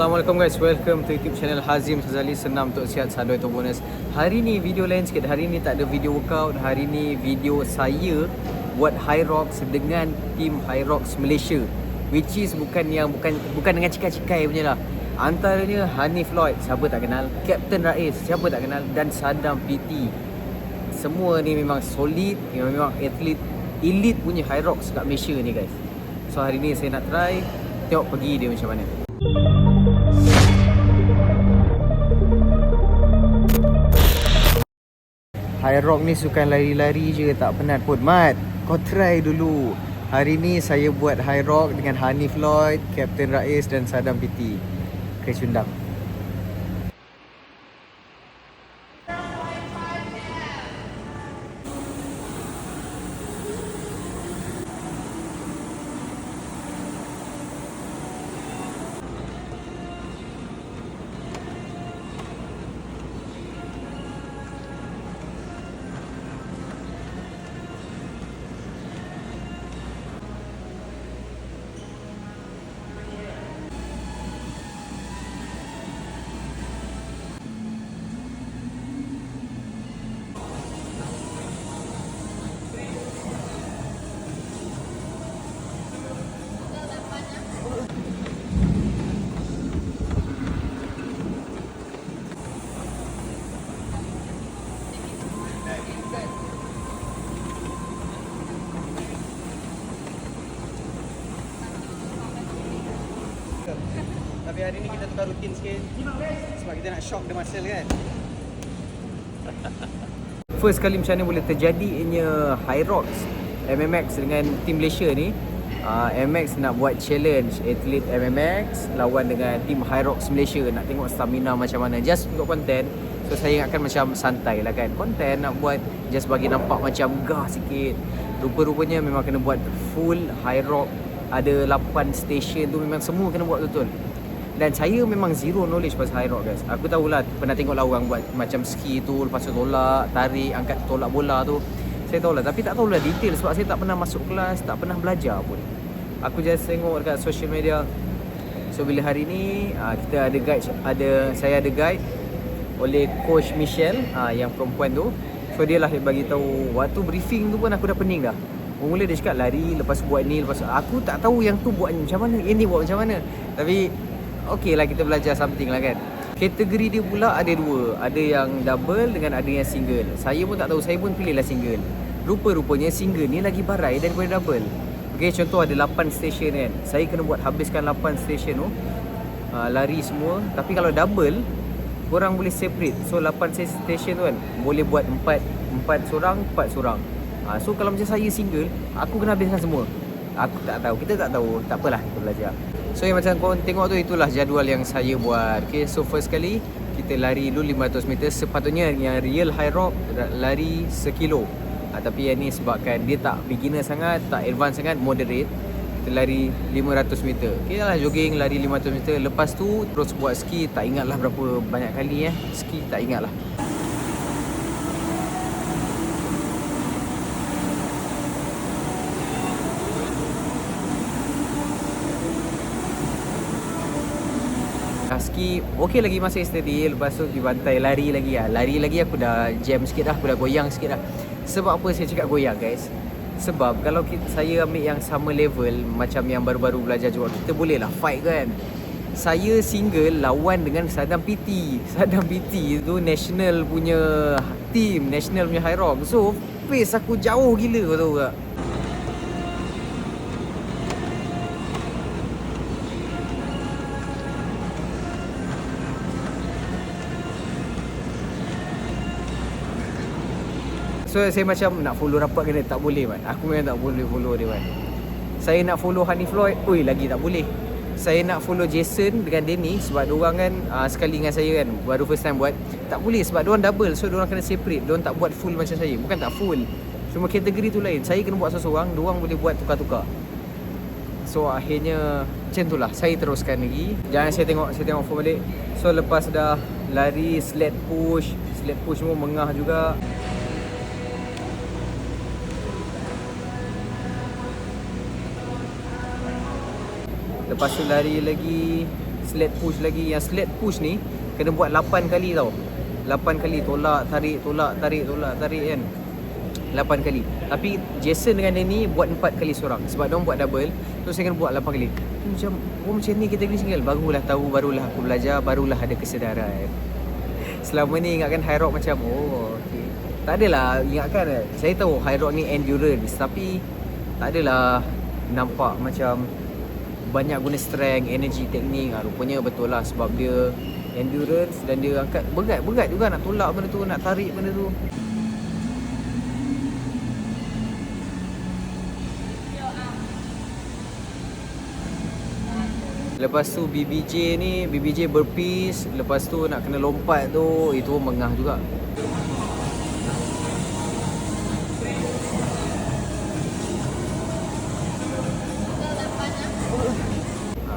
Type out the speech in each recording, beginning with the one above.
Assalamualaikum guys, welcome to YouTube channel Hazim Sazali. Senam untuk sihat, sadoi untuk bonus. Hari ni video lain sikit. Hari ni tak ada video workout. Hari ni video saya buat High Rocks dengan tim High Rocks Malaysia, which is bukan dengan cikai-cikai punya lah. Antaranya Hanif Lloyd, siapa tak kenal, Captain Rais, siapa tak kenal, dan Sadam PT. Semua ni memang solid, memang atlet elite punya High Rocks kat Malaysia ni guys. So hari ni saya nak try, tengok pergi dia macam mana. High Rock ni sukan lari-lari je, tak penat pun. Mat, kau try dulu. Hari ni saya buat High Rock dengan Hanif Lloyd, Captain Rais dan Sadam PT. Kesundang. Tapi hari ni kita tukar rutin sikit sebab kita nak shock the muscle kan. First kali macam mana boleh terjadi ianya High Rocks MMX dengan tim Malaysia ni. MMX nak buat challenge atlet MMX lawan dengan tim High Rocks Malaysia. Nak tengok stamina macam mana, just untuk konten. So saya ingatkan macam santai lah kan, konten nak buat just bagi nampak macam gah sikit. Rupa-rupanya memang kena buat full High Rock. Ada 8 station tu memang semua kena buat betul. Dan saya memang zero knowledge pasal High Rock guys. Aku tahulah, pernah tengok lah orang buat macam ski tu, lepas tu tolak, tarik, angkat tolak bola tu. Saya tahulah, tapi tak tahulah detail sebab saya tak pernah masuk kelas, tak pernah belajar pun. Aku just tengok dekat social media. So bila hari ni kita ada guide, saya ada guide oleh Coach Michelle yang perempuan tu. So dia lah bagi tahu. Waktu briefing tu pun aku dah pening dah. Mula dia cakap lari, lepas buat ni, lepas aku tak tahu yang tu buat macam mana, ini buat macam mana. Tapi okey lah, kita belajar something lah kan. Kategori dia pula ada dua, ada yang double dengan ada yang single. Saya pun tak tahu, saya pun pilih lah single. Rupa-rupanya single ni lagi barai daripada double. Okey, contoh ada 8 station kan, saya kena buat habiskan 8 station tu, lari semua. Tapi kalau double, korang boleh separate. So 8 station tu kan, boleh buat 4 seorang, 4 seorang. So kalau macam saya single, aku kena habiskan semua. Aku tak tahu, kita tak tahu. Tak apalah, kita belajar. So yang macam korang tengok tu, itulah jadual yang saya buat. Okay, so first kali kita lari dulu 500 meter. Sepatutnya yang real High Rock lari 1 kilo. Tapi yang ni sebabkan dia tak beginner sangat, tak advance sangat, moderate, kita lari 500 meter. Okay lah, jogging, lari 500 meter. Lepas tu terus buat ski. Tak ingatlah berapa banyak kali ski, tak ingatlah. Ski okey lagi, masih steady. Lepas tu di pantai lari lagi Lari lagi aku dah jam sikit dah, aku dah goyang sikit dah. Sebab apa saya cakap goyang guys? Sebab kalau saya ambil yang sama level macam yang baru-baru belajar juga, kita boleh lah fight kan. Saya single lawan dengan Sadam PT. Sadam PT tu national punya team, national punya High Rock. So pace aku jauh gila, kau tahu tak? So saya macam nak follow rapat kena, tak boleh man. Aku memang tak boleh follow dia man. Saya nak follow Hanif Lloyd, lagi tak boleh. Saya nak follow Jason dengan Danny sebab diorang kan sekali dengan saya kan, baru first time buat. Tak boleh sebab diorang double, so diorang kena separate. Diorang tak buat full macam saya. Bukan tak full, cuma kategori tu lain. Saya kena buat seorang, diorang boleh buat tukar-tukar. So akhirnya macam tu lah, saya teruskan lagi. Jangan saya tengok form balik. So lepas dah lari sled push semua mengah juga. Lepas tu lari lagi sled push lagi. Yang sled push ni kena buat 8 kali tau. 8 kali tolak, tarik, tolak, tarik, tolak, tarik kan. 8 kali. Tapi Jason dengan Danny buat 4 kali seorang. Sebab diorang buat double. So saya kena buat 8 kali. Macam, oh macam ni kategori single. Barulah tahu, barulah aku belajar, barulah ada kesedaran. Selama ni ingatkan high rock macam, oh okay. Tak adalah, ingatkan saya tahu high rock ni endurance. Tapi tak adalah nampak macam banyak guna strength, energy, teknik. Rupanya betul lah sebab dia endurance dan dia angkat berat juga nak tolak benda tu, nak tarik benda tu. Lepas tu BBJ ni, BBJ burpees. Lepas tu nak kena lompat tu, itu mengah juga.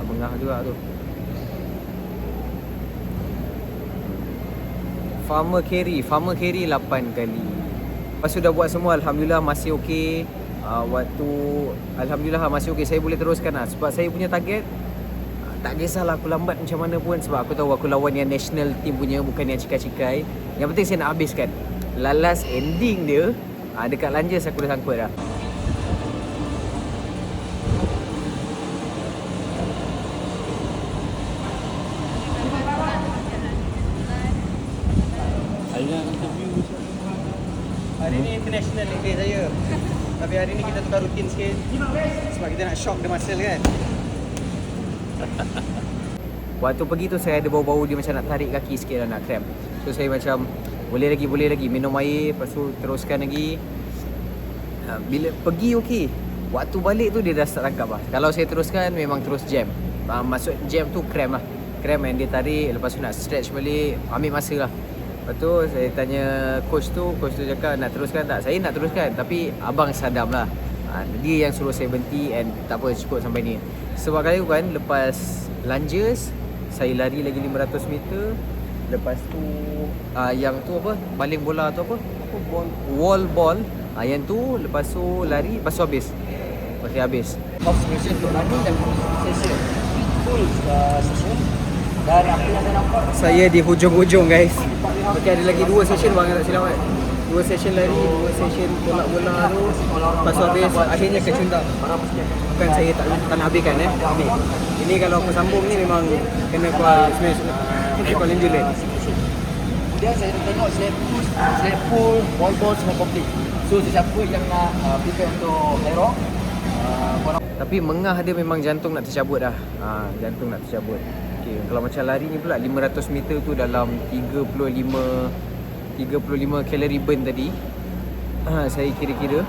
Mengah juga tu. Farmer carry 8 kali. Lepas tu dah buat semua, Alhamdulillah masih okey. Alhamdulillah masih okey. Saya boleh teruskan lah. Sebab saya punya target, tak kisahlah aku lambat macam mana pun. Sebab aku tahu aku lawan yang national team punya, bukan yang cikai-cikai. Yang penting saya nak habiskan. Last ending dia, dekat Lanjas aku dah sangkut dah. Hari ni international leg day saya. Tapi hari ni kita tukar rutin sikit. Sebab kita nak shock the muscle kan. Waktu pergi tu saya ada bau-bau dia macam nak tarik kaki sikit lah, nak cramp. So saya macam boleh lagi minum air, lepas tu teruskan lagi. Bila pergi okey. Waktu balik tu dia dah start tangkap lah. Kalau saya teruskan memang terus jam. Maksud jam tu cramp lah. Cramp and dia tarik, lepas tu nak stretch balik, ambil masa lah. Lepas tu saya tanya coach tu cakap nak teruskan tak? Saya nak teruskan tapi abang sadam lah. Dia yang suruh saya berhenti and tak apa, cukup sampai ni. Sebab kali kan lepas Lanjas saya lari lagi 500 meter. Lepas tu yang tu apa? Baling bola tu apa? Wall ball. Yang tu lepas tu lari, lepas tu habis. Lepas tu habis. Off session untuk running dan session. Full session. Dan apa yang saya nampak, Saya di hujung-hujung guys. Okey, ada lagi 2 session bang, tak silap kan? 2 session lari, 2 session tolak bola tu. Lepas tu habis, akhirnya kecuntak. Bukan saya tak nak habiskan habis. Ini kalau aku sambung ni memang kena call smash. Kena call endurance. kemudian saya tengok sled pull, wall ball semua complete. So sesiapa yang nak prepare untuk high rock, tapi mengah dia memang jantung nak tercabut dah. Jantung nak tercabut. Okey, kalau macam lari ni pula 500 meter tu dalam 35 kalori burn tadi. Saya kira-kira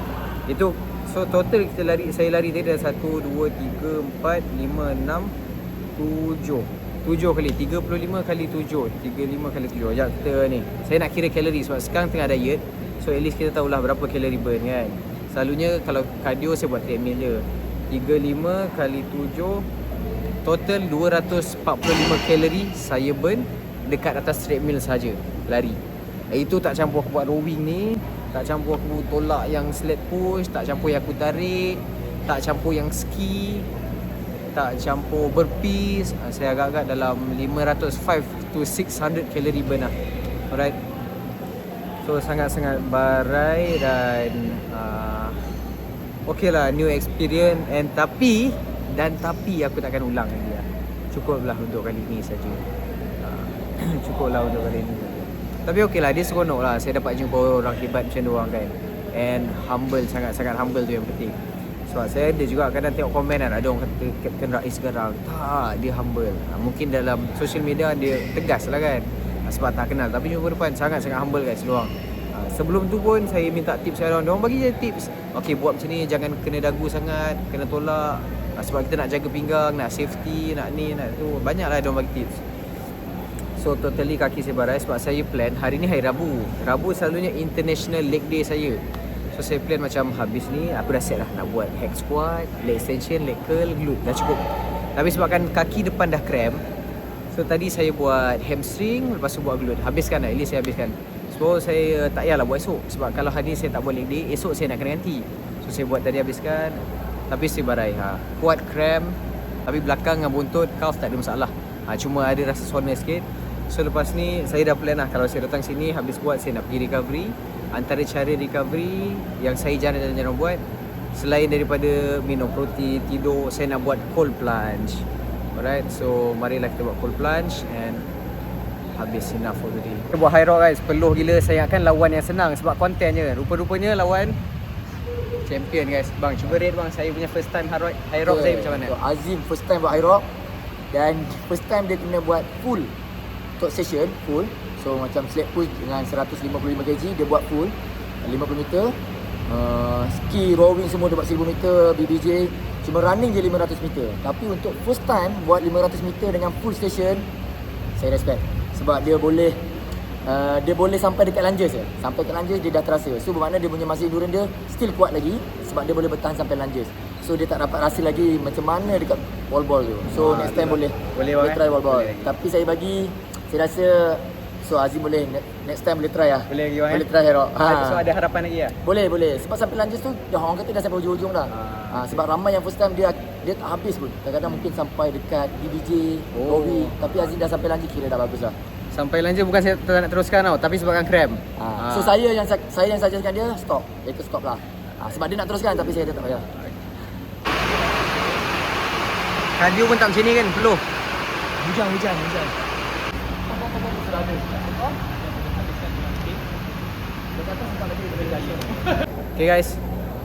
itu, so total saya lari tadi dah 1 2 3 4 5 6 7 kali 35 kali 7 35 kali 7. Sekejap kita ni, saya nak kira kalori sebab sekarang tengah diet. So at least kita tahulah berapa kalori burn kan. Selalunya kalau cardio saya buat treadmill je. 35 kali 7 total 245 kalori saya burn dekat atas treadmill saja lari. Itu tak campur aku buat rowing ni, tak campur aku tolak yang sled push, tak campur yang aku tarik, tak campur yang ski, tak campur burpees. Saya agak-agak dalam 505 to 600 kalori burn lah. Alright. So sangat-sangat barai dan okay lah, new experience. Tapi aku takkan ulang lagi lah. Cukuplah untuk kali ni saja. Cukuplah untuk kali ni. Tapi okey lah, dia seronok lah. Saya dapat jumpa orang hebat macam diorang kan. And humble, sangat-sangat humble tu yang penting. Sebab saya ada juga kadang tengok komen kan, ada orang kata Captain Rais garang. Tak, dia humble. Mungkin dalam social media dia tegas lah kan, sebab tak kenal. Tapi jumpa depan sangat-sangat humble guys diorang. Sebelum tu pun saya minta tips kat diorang bagi je tips. Okey, buat macam ni, jangan kena dagu sangat, kena tolak. Sebab kita nak jaga pinggang, nak safety, nak ni, nak tu. Banyak lah diorang bagi tips. So totally kaki saya barai sebab saya plan hari ni hari Rabu. Rabu selalunya international leg day saya. So saya plan macam habis ni aku dah set lah nak buat hack squat, leg extension, leg curl, glute. Dah cukup. Tapi sebabkan kaki depan dah cramp, so tadi saya buat hamstring, lepas tu buat glute. Habiskan lah, at least saya habiskan. So saya tak payahlah buat esok. Sebab kalau hari ni saya tak buat leg day, esok saya nak kena ganti. So saya buat tadi habiskan. Tapi saya barai Kuat cramp. Tapi belakang dengan buntut, calf tak ada masalah. Cuma ada rasa soreness sikit. So lepas ni saya dah plan lah, kalau saya datang sini habis buat, saya nak pergi recovery. Antara cara recovery yang saya jarang buat, selain daripada minum protein, tidur, saya nak buat cold plunge. Alright, so marilah kita buat cold plunge and habis enough for today. Kita buat high rock guys, peluh gila. Saya ingatkan lawan yang senang sebab konten je. Rupa-rupanya lawan champion guys. Bang, cuba rate bang, saya punya first time high rock saya macam mana? So, Azim first time buat high rock dan first time dia kena buat full untuk session, full. So macam sled push dengan 155 kg dia buat full 50 meter. Ski, rowing semua dia buat 1000 meter, BBJ. Cuma running je 500 meter. Tapi untuk first time buat 500 meter dengan full station, saya respect. Sebab dia boleh sampai dekat lunges je. Sampai ke lunges dia dah terasa. So bermakna dia punya masa endurance dia still kuat lagi sebab dia boleh bertahan sampai lunges. So dia tak dapat rasa lagi macam mana dekat wall ball tu. So next time boleh try wall ball. Tapi saya rasa so Azim boleh next time boleh try lah. Boleh lagi bang. Boleh try high rock. So ada harapan lagi lah? Boleh. Sebab sampai lunges tu orang kata dah sampai ujung-ujung dah. Sebab ramai yang first time dia tak habis pun. Kadang-kadang mungkin sampai dekat DBJ, Rowi. Tapi Azim dah sampai lunges kira dah bagus lah. Sampai lunges bukan saya tak nak teruskan tau, tapi sebabkan cramp. So saya yang suggestkan dia stop. Dia stop lah. Sebab dia nak teruskan tapi saya tak payah. Cardio pun tak macam ni kan, peluh. Hujan. Okay guys,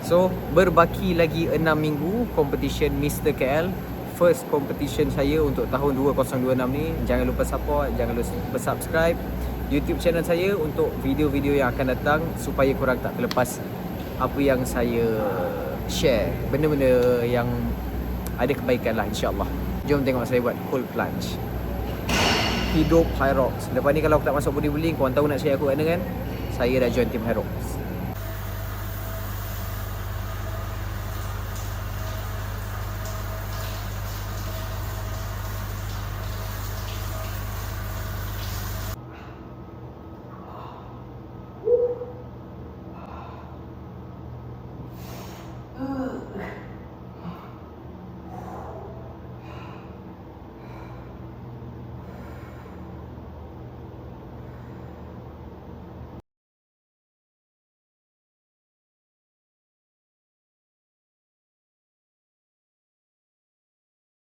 so berbaki lagi 6 minggu competition Mr. KL. First competition saya untuk tahun 2026 ni. Jangan lupa support, jangan lupa subscribe YouTube channel saya untuk video-video yang akan datang supaya korang tak terlepas apa yang saya share, benda-benda yang ada kebaikan lah insyaAllah. Jom tengok saya buat cold plunge. Hidup High Rocks. Lepas ni kalau aku tak masuk bodybuilding, korang tahu nak share aku kat mana kan? Saya dah join team High Rocks.